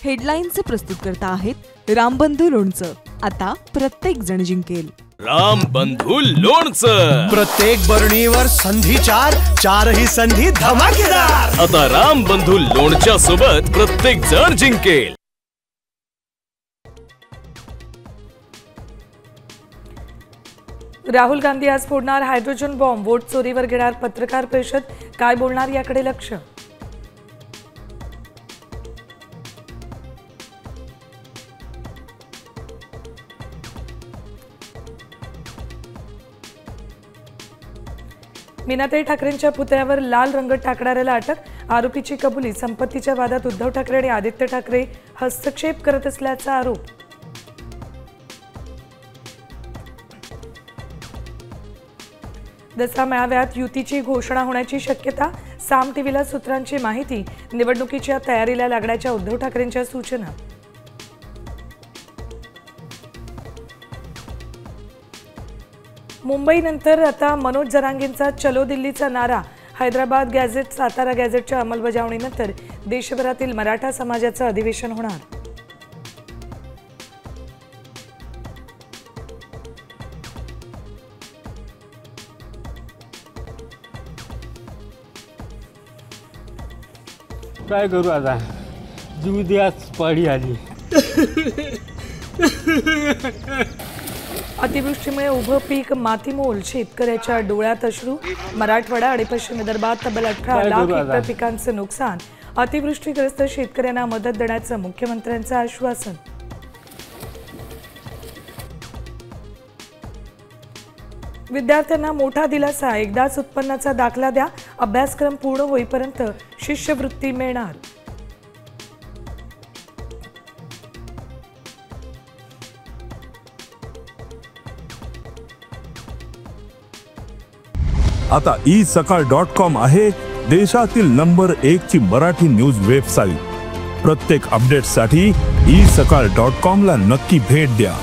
हेडलाईन्सचे प्रस्तुतकर्ता आहेत रामबंधू लोणचं. आता प्रत्येक जण जिंकेल. रामबंधू लोणचं. प्रत्येक बरणीवर संधी चारही संधी धमाकेदार. आता रामबंधू लोणच्या सोबत प्रत्येक जण जिंकेल. राहुल गांधी आज फोडणार हायड्रोजन बॉम्ब. वोट चोरीवर घेणार पत्रकार परिषद. काय बोलणार याकडे लक्ष. मीनाताई ठाकरेंच्या पुतळ्यावर लाल रंग टाकणाऱ्याला अटक. आरोपीची कबुली. संपत्तीच्या वादात उद्धव ठाकरे आणि आदित्य ठाकरे हस्तक्षेप करत असल्याचा आरोप. दसरा मेळाव्यात युतीची घोषणा होण्याची शक्यता. साम टीव्हीला सूत्रांची माहिती. निवडणुकीच्या तयारीला लागण्याच्या उद्धव ठाकरेंच्या सूचना. मुंबईनंतर आता मनोज जरांगेंचा चलो दिल्लीचा नारा. हैदराबाद गॅझेट, सातारा गॅझेटच्या अंमलबजावणीनंतर देशभरातील मराठा समाजाचं अधिवेशन होणार. काय करू आता, जीव द्याच पाडी आली. अतिवृष्टीमुळे उभं पीक मातीमोल. शेतकऱ्याच्या डोळ्यात अश्रू. मराठवाडा आणि पश्चिम विदर्भात तब्बल 18 लाख हेक्टर पिकांचं नुकसान. अतिवृष्टीग्रस्त शेतकऱ्यांना मदत देण्याचं मुख्यमंत्र्यांचं आश्वासन. विद्यार्थ्यांना मोठा दिलासा. एकदाच उत्पन्नाचा दाखला द्या. अभ्यासक्रम पूर्ण होईपर्यंत शिष्यवृत्ती मिळणार. आता isakal.com आहे देशातील नंबर 1 ची मराठी न्यूज वेबसाईट. प्रत्येक अपडेटसाठी isakal.com ला नक्की भेट द्या.